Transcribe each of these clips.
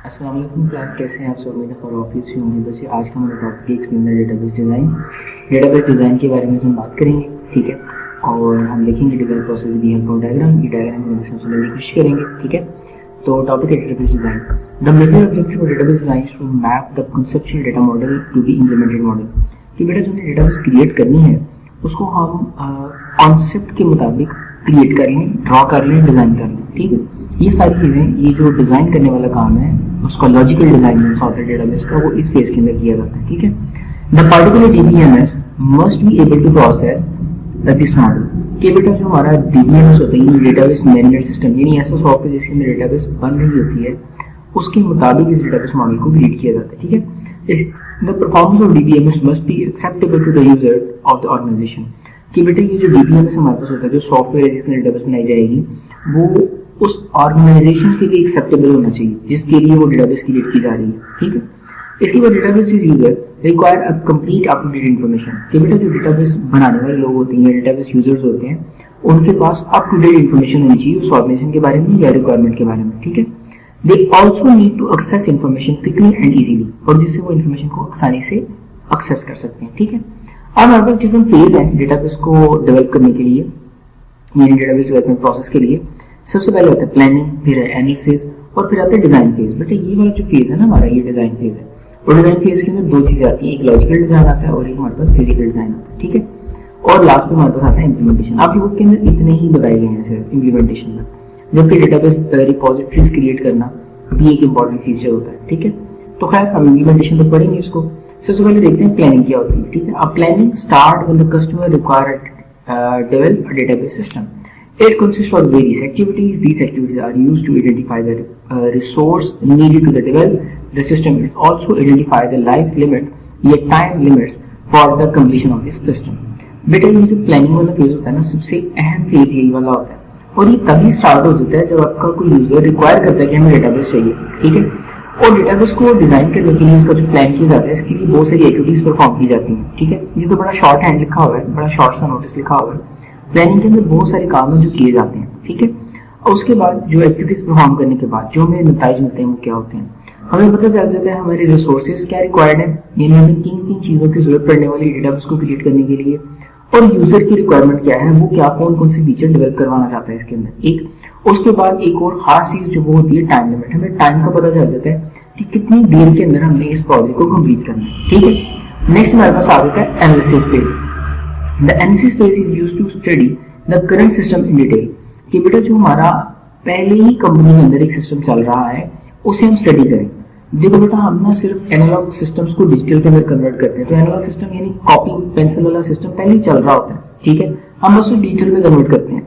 अस्सलाम वालेकुम क्लास, कैसे हैं आप सब? उम्मीद है खैर ऑफिस से होंगे। बस आज का हमारा टॉपिक है explain the database design. Database design के बारे में हम बात करेंगे, ठीक है। और हम देखेंगे design process with the help of diagram. ये डायग्राम की मदद से हम समझने की कोशिश करेंगे, ठीक है। तो टॉपिक है database design. The major objective of database design is to map the conceptual data model to the implemented model. कि बेटा जो डेटाबेस क्रिएट करनी है उसको हम कॉन्सेप्ट के मुताबिक क्रिएट कर लें, ड्रॉ कर लें, डिज़ाइन कर लें, ठीक है। ये सारी चीज़ें, ये जो डिज़ाइन करने वाला काम है उसका लॉजिकल डिज़ाइन होता है डेटाबेस का, वो इस फेज के अंदर किया जाता है, ठीक है। The particular DBMS must be able to process this model. कि बेटा जो हमारा डीबीएमएस होता है, ये डेटाबेस मैनेजमेंट सिस्टम, यानी ऐसा सॉफ्टवेयर जिसके अंदर डेटाबेस बन रही होती है, उसके मुताबिक इस डेटाबेस मॉडल को क्रिएट किया जाता है, ठीक है। The performance of DBMS must be acceptable to the user of the organisation. कि बेटा ये जो डीबीएमएस हमारे पास होता है, जो सॉफ्टवेयर है जिसके अंदर डेटाबेस बनाई जाएगी, वो उस ऑर्गेनाइजेशन के लिए एक्सेप्टेबल होना चाहिए जिसके लिए वो डेटाबेस क्रिएट की जा रही है, ठीक है। इसके बाद database user require a complete up to date information. कि बेटा जो डेटाबेस बनाने वाले लोग होते हैं, डेटाबेस यूजर्स होते हैं, उनके पास अप टू डेट इन्फॉर्मेशन होनी चाहिए उस ऑर्गेनाइजेशन के बारे में या रिक्वायरमेंट के बारे में, ठीक है। They also need to access information quickly and easily, और जिससे वो इन्फॉर्मेशन को आसानी से एक्सेस कर सकते हैं, ठीक है। अब हमारे पास डिफरेंट फेज है डेटाबेस को डेवलप करने के लिए, यानी डेटाबेस डेवलपमेंट प्रोसेस के लिए। सबसे पहले आता है प्लानिंग, फिर है एनालिसिस, और फिर आता है डिजाइन फेज। बेटा ये वाला जो फेज है ना हमारा, ये डिजाइन फेज है। और डिजाइन फेज के अंदर दो चीजें आती हैं, एक लॉजिकल डिजाइन आता है और एक हमारे पास फिजिकल डिजाइन आता है, ठीक है। और लास्ट में हमारे पास आता है इम्प्लीमेंटेशन। आपकी बुक के अंदर इतने ही बताए गए हैं सिर्फ इम्प्लीमेंटेशन में, जबकि डेटाबेस रिपोजिटरीज क्रिएट करना भी एक इंपॉर्टेंट फीचर होता है, ठीक है। तो खैर हम इम्प्लीमेंटेशन तक पढ़ेंगे इसको। सबसे पहले देखते हैं प्लानिंग क्या होती है, ठीक है। अब planning start when the customer require develop a database system. It consists of various activities. These activities are used to identify the resource needed to develop the system. It also identify the life limit या time limits for the completion of this system. बेटा ये जो planning वाला phase होता है ना, सबसे अहम फेज यही वाला होता है, और ये तभी स्टार्ट हो जाता है जब आपका कोई यूजर रिक्वायर करता है कि हमें डेटाबेस चाहिए, ठीक है। और डेटाबेस को डिजाइन करने के लिए उसका जो प्लान किया जाता है, इसके लिए बहुत सारी एक्टिविटीज परफॉर्म की जाती हैं, ठीक है। ये तो बड़ा शॉर्ट हैंड लिखा हुआ है, बड़ा शॉर्ट सा नोटिस लिखा हुआ है। प्लानिंग के अंदर बहुत सारे काम हैं जो किए जाते हैं, ठीक है। और उसके बाद जो एक्टिविटीज परफॉर्म करने के बाद जो हमें नतीजे मिलते हैं वो क्या होते हैं, हमें पता चल जाता है हमारे रिसोर्सेज क्या रिक्वायर्ड है, यानी हमें किन किन चीज़ों की जरूरत पड़ने वाली डेटाबेस को क्रिएट करने के लिए, और यूजर की रिक्वायरमेंट क्या है, वो क्या कौन कौन से फीचर डेवलप करवाना चाहता है इसके अंदर, एक। उसके बाद एक और खास चीज जो वो होती है टाइम लिमिट। हमें टाइम का पता चल जाता है कि कितनी देर के अंदर हमने इस प्रोजेक्ट को कंप्लीट करना है, ठीक है। नेक्स्ट हमारे पास आ जाता है analysis phase. The analysis phase is used to study the current system in detail. कि बेटा जो हमारा पहले ही कंपनी के अंदर एक सिस्टम चल रहा है उसे हम स्टडी करें। देखो बेटा हम ना सिर्फ एनालॉग सिस्टम्स को डिजिटल के अंदर कन्वर्ट करते हैं, तो एनालॉग सिस्टम यानी कॉपी पेंसिल वाला सिस्टम पहले ही चल रहा होता है, ठीक है। हम उसे डिजिटल में कन्वर्ट करते हैं।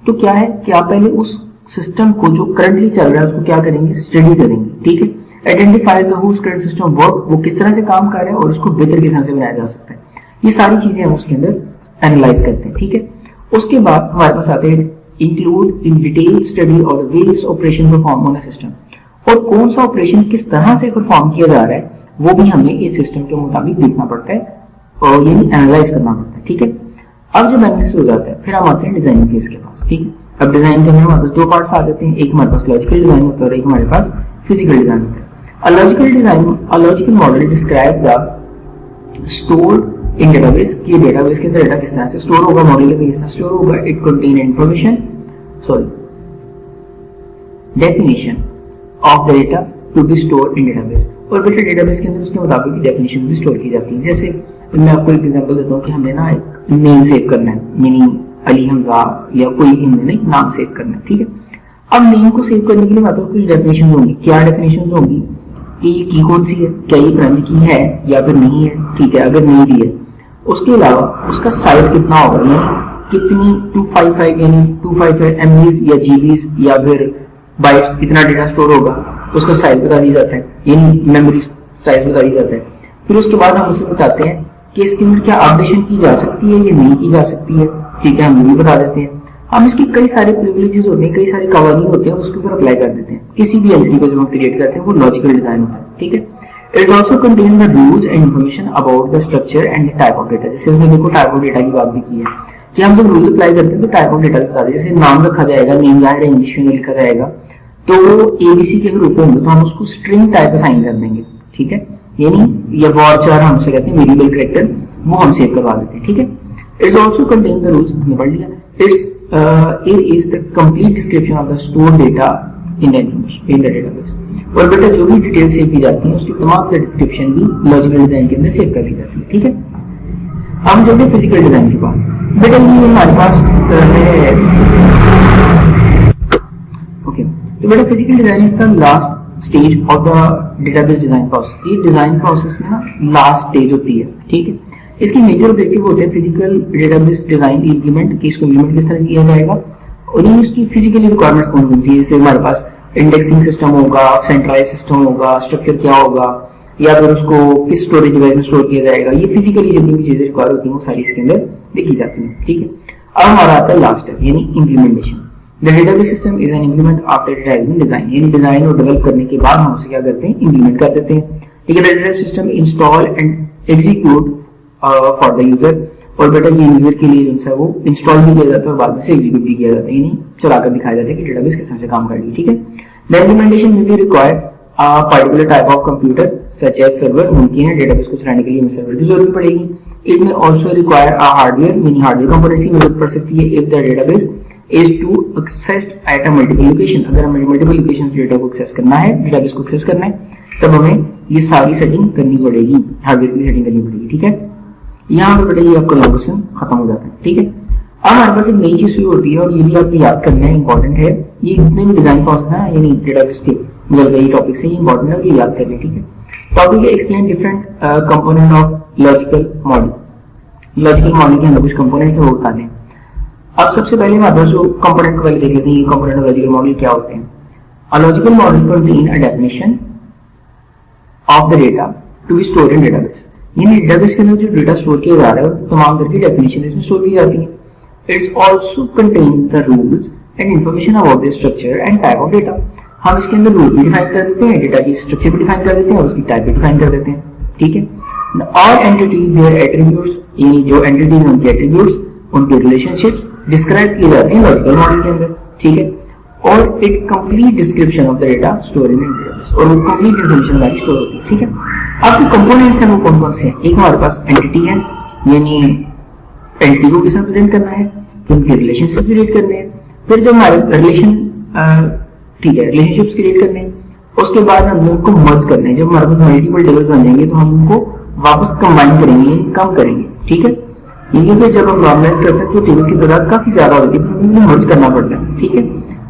तो क्या है कि आप पहले उस सिस्टम को जो करंटली चल रहा है उसको क्या करेंगे, स्टडी करेंगे, ठीक है। Identifies the host current system work, वो किस तरह से काम कर रहा है और उसको बेहतर किस तरह से बनाया जा सकता है, ये सारी चीजें हम उसके अंदर एनालाइज करते हैं, ठीक है। उसके बाद हमारे पास आते हैं include in detail study of the various operation perform on a system, और कौन सा ऑपरेशन किस तरह से परफॉर्म किया जा रहा है वो भी हमें इस सिस्टम के मुताबिक देखना पड़ता है, और यानी एनालाइज करना पड़ता है, ठीक है। अब जब एनालिसिस हो जाता है फिर हम आते हैं डिजाइनिंग फेज के पास, ठीक है। अब डिजाइन के अंदर हमारे पास दो पार्ट्स आ जाते हैं, एक हमारे पास लॉजिकल डिजाइन होता है और एक हमारे पास फिजिकल डिजाइन होता है। A logical model describe the stored in database कि डेटाबेस के अंदर डेटा किस तरह से स्टोर होगा, मॉडल के किस तरह स्टोर होगा। It contain information definition of the data to be store in database, और बेटा डेटाबेस के अंदर उसके मुताबिक डेफिनेशन भी स्टोर की जाती है। जैसे मैं आपको एक एग्जांपल देता हूँ कि हमने ना एक नेम सेव करना है, यानी अली हमजा या कोई हमने एक नाम सेव करना है, ठीक है। अब नेम को सेव करने के लिए हमारे पास कुछ डेफिनेशन होंगी। क्या डेफिनेशन होंगी कि ये की कौन सी है, क्या ये प्राइमरी की है या फिर नहीं है, ठीक है। अगर नहीं भी है, उसके अलावा उसका साइज कितना होगा, यानी कितनी 255 यानी 255 MBs या GBs या फिर बाइट्स इतना डेटा स्टोर होगा, उसका साइज बता दिया जाता है, यानी मेमोरी साइज बता दिया जाता है। फिर उसके बाद हम उसे बताते हैं कि इसके अंदर क्या अपडेशन की जा सकती है या नहीं की जा सकती है, ठीक है, हम भी बता देते हैं। हम इसकी कई सारे प्रिविलेजेस होते हैं, कई सारे कवानीन होते हैं, उसके ऊपर अप्लाई कर देते हैं। किसी भी एंटिटी को जब हम क्रिएट करते हैं वो लॉजिकल डिजाइन होता है, ठीक है। It is also contain the rules and information about the structure and the type of data. जैसे हमने देखो टाइप ऑफ डेटा की बात भी की है कि हम जब रूल अप्लाई करते हैं तो टाइप ऑफ डेटा बता दें, जैसे नाम रखा जाएगा, नेम जाहिर है इंग्लिश में लिखा जाएगा, तो एबीसी के ग्रुप होंगे तो हम उसको स्ट्रिंग टाइप असाइन कर देंगे, ठीक है, यानी ये वॉरचार हमसे कहते हैं वेरिएबल कैरेक्टर, वो हम सेव करवा देते हैं, ठीक है। It's also contain the rules, हमने पढ़ लिया। It is the complete description of the store data in the database. और बेटा जो भी डिटेल सेव की जाती है उसकी तमाम डिस्क्रिप्शन भी लॉजिकल डिजाइन के अंदर सेव कर ली जाती है, ठीक है। हम चलते हैं फिजिकल डिजाइन के पास। बेटा ये हमारे पास है, ओके, तो बेटा physical design is the last stage of the database design process. ये डिजाइन प्रोसेस में ना लास्ट स्टेज होती है, ठीक है। इसकी मेजर ऑब्जेक्टिव होते हैं फिजिकल डेटाबेस डिजाइन इंप्लीमेंट, कि इसको इंप्लीमेंट किस तरह किया जाएगा और ये उसकी फिजिकली रिक्वायरमेंट्स कौन कौन सी है। जैसे हमारे पास इंडेक्सिंग सिस्टम होगा, सेंट्रलाइज सिस्टम होगा, स्ट्रक्चर क्या होगा, या फिर उसको किस स्टोरेज डिवाइस में स्टोर किया जाएगा, ये फिजिकली जितनी भी चीजें रिक्वायर होती हैं वो सारी इसके अंदर लिखी जाती हैं, ठीक है। अब हमारा आता है लास्ट स्टेप, यानी implementation. The database system is an implement after it has been design, यानी डिजाइन और डेवलप करने के बाद हम उसे क्या करते हैं, इंप्लीमेंट कर देते हैं, ठीक है। The database system install and execute for the user, और बेटा ये यूजर के लिए जो है वो इंस्टॉल भी किया जाता है और बाद में से एग्जीक्यूट भी किया जाता है, यानी चलाकर दिखाया जाता है कि डेटाबेस किस तरह से काम कर रही है, ठीक है। द इंप्लीमेंटेशन में भी require a particular type of computer such as server, मुमकिन है डेटाबेस को चलाने के लिए हमें सर्वर की जरूरत पड़ेगी। It may also require a hardware, यानी हार्डवेयर कंपोनेंट्स की जरूरत पड़ सकती है if the database is to accessed at a multiple location। अगर हमें मल्टीपल लोकेशन से डेटा को एक्सेस करना है, डेटाबेस को एक्सेस करना है, तब हमें ये सारी सेटिंग करनी पड़ेगी, हार्डवेयर की सेटिंग करनी पड़ेगी, ठीक है। यहाँ पर बेटा ये आपका लॉजिकल खत्म हो जाता है, ठीक है। अब हमारे पास एक नई चीज शुरू होती है और ये भी आपको याद करना है, इंपॉर्टेंट है। ये जितने भी डिजाइन प्रोसेस है, यानी डेटाबेस के मतलब यही टॉपिक है, ये इंपॉर्टेंट है, ये याद करना है, ठीक है। टॉपिक है explain different component of logical model. Logical model के अंदर कुछ कंपोनेंट्स है वो बता दें। अब सबसे पहले हमारे पास जो कंपोनेंट को पहले देख लेते हैं, ये कंपोनेंट ऑफ लॉजिकल मॉडल क्या होते हैं। A logical model contain a definition of the data to be stored in database, यानी डेटाबेस के अंदर जो डेटा स्टोर किया जा रहा है तमाम तरह की डेफिनेशन इसमें स्टोर की जाती है। It's also contain the rules and information about the structure and type of data. हम इसके अंदर रूल भी डिफाइन कर देते हैं, डेटा की स्ट्रक्चर भी डिफाइन कर देते हैं और उसकी टाइप भी डिफाइन कर देते हैं, ठीक है। ऑल एंटिटी देयर एट्रीब्यूट्स, यानी जो एंटिटीज उनके एट्रीब्यूट्स, उनके रिलेशनशिप्स डिस्क्राइब किए जाते हैं लॉजिकल मॉडल के अंदर, ठीक है। और एक complete description of the data store in database, और वो कंप्लीट इंफॉर्मेशन हमारी स्टोर होती है, ठीक है। अब जो कंपोनेंट्स हैं वो कौन कौन से हैं। एक हमारे पास एंटिटी है, यानी एंटिटी को किस तरह प्रेजेंट करना है, उनके रिलेशनशिप क्रिएट करने हैं। फिर जब हमारे रिलेशन, ठीक है, रिलेशनशिप्स क्रिएट करने हैं, उसके बाद हम उनको मर्ज करने हैं। जब हमारे पास मल्टीपल टेबल्स बन जाएंगे तो हम उनको वापस कंबाइन करेंगे, कम करेंगे, ठीक है। ये फिर जब हम नॉर्मलाइज करते हैं तो टेबल की तादाद काफी ज्यादा होती है, फिर हमें मर्ज करना पड़ता है, ठीक है।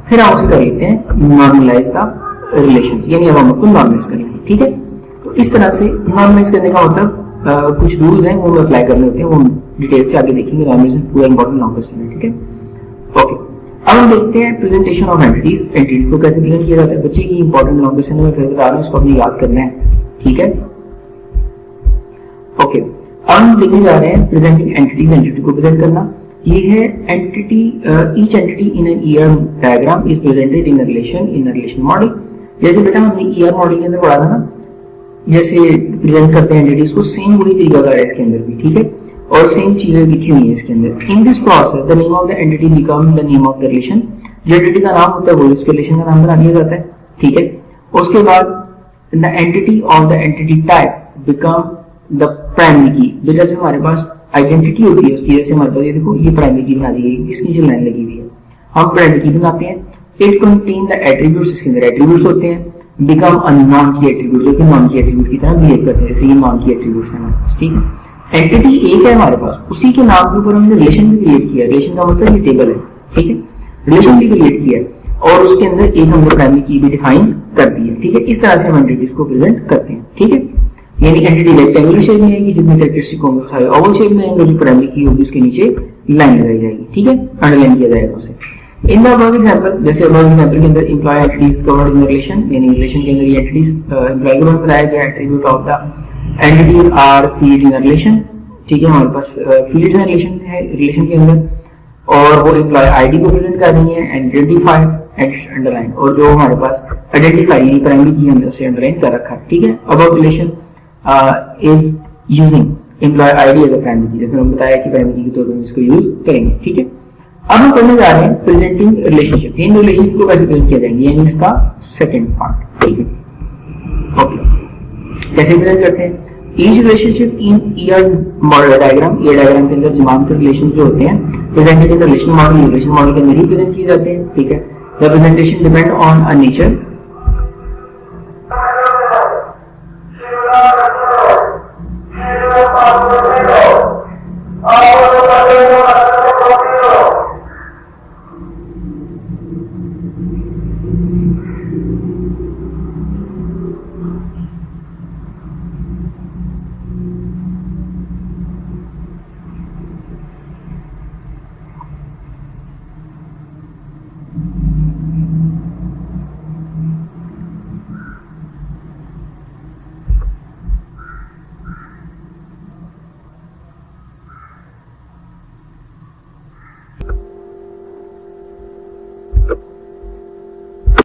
फिर हम उसे कर लेते हैं नॉर्मलाइज द रिलेशन, यानी अब हम उसको नॉर्मलाइज कर लेंगे, ठीक है। तो इस तरह से नॉर्मलाइज करने का मतलब कुछ रूल्स हैं वो अप्लाई करने होते हैं, वो डिटेल से आगे देखेंगे। नॉर्मलाइजेशन पूरा इंपॉर्टेंट लॉन्ग क्वेश्चन है, ठीक है। ओके, अब हम देखते हैं प्रेजेंटेशन ऑफ एंटिटीज। एंटिटीज को कैसे प्रेजेंट किया जाता है। बच्चे की इंपॉर्टेंट लॉन्ग क्वेश्चन है, मैं फिर बता रहा हूं, इसको अपने याद करना है, ठीक है। ओके, अब हम देखने जा रहे हैं प्रेजेंटिंग एंटिटीज, एंटिटी को प्रेजेंट करना। ये है entity, each entity in an ER diagram is presented in a relation model. जैसे बेटा हमने ईआर मॉडल के अंदर पढ़ा था ना, जैसे प्रेजेंट करते हैं एंटिटीज को, सेम वही तरीका होता है इसके अंदर भी, ठीक है। और सेम चीजें लिखी हुई है इसके अंदर। In this process the name of the entity become the name of the relation. जो एंटिटी का नाम होता है वो उसके रिलेशन का नाम बना दिया जाता है, ठीक है। उसके बाद the entity of the entity type become the primary की। बेटा जो हमारे पास आइडेंटिटी होती है उसकी, जैसे हमारे पास ये देखो ये प्राइमरी की बना दी गई, इसकी नीचे लाइन लगी हुई है, हम प्राइमरी की बनाते हैं। इट कंटेन द एट्रीब्यूट्स, इसके अंदर एट्रीब्यूट्स होते हैं। बिकम अ नॉन की एट्रीब्यूट, जो कि नॉन की एट्रीब्यूट की तरह बिहेव करते हैं, जैसे ये नॉन की एट्रीब्यूट्स हैं हमारे पास, ठीक है। एंटिटी एक है हमारे पास, उसी के नाम के ऊपर हमने रिलेशन भी क्रिएट किया। रिलेशन का मतलब ये टेबल है, ठीक है। रिलेशन भी क्रिएट किया और उसके अंदर एक हमने प्राइमरी की भी डिफाइन कर दी है, ठीक है। इस तरह से हम एंटिटीज को प्रेजेंट करते हैं, ठीक है। यानी एंटिटी रेक्टेंगुलर शेप में आएगी, जितने कैरेक्टरिस्टिक होंगे सारे ओवल शेप में आएंगे, जो प्राइमरी की होगी उसके नीचे लाइन लगाई जाएगी, ठीक है, अंडरलाइन किया जाएगा उसे। इन द अबव एग्जांपल, जैसे अबव एग्जांपल के अंदर employee entities covered in relation, यानी रिलेशन के अंदर ये एंटिटीज एम्प्लॉय को बताया गया। Attribute of the entity are field in relation, ठीक है। हमारे पास फील्ड्स हैं रिलेशन है, रिलेशन के अंदर, और वो एम्प्लॉय आईडी को प्रेजेंट कर देंगे, आइडेंटिफाई एंड अंडरलाइन। और जो हमारे पास आइडेंटिफाई यानी प्राइमरी की हमने उसे अंडरलाइन कर रखा है, ठीक है। Above relation is using employee ID as a primary key, जैसे मैंने बताया कि प्राइमरी की के तौर पर इसको यूज करेंगे, ठीक है। अब हम करने जा रहे हैं प्रेजेंटिंग रिलेशनशिप। इन रिलेशनशिप को कैसे प्रेजेंट किया जाएंगे, यानी इसका सेकंड पार्ट, ठीक है। ओके, कैसे प्रेजेंट करते हैं? Each relationship in year model diagram, year diagram के अंदर जमानत रिलेशन जो होते हैं presented in relation model, relation model के अंदर ही प्रेजेंट किए जाते हैं, ठीक है। The presentation depend on a nature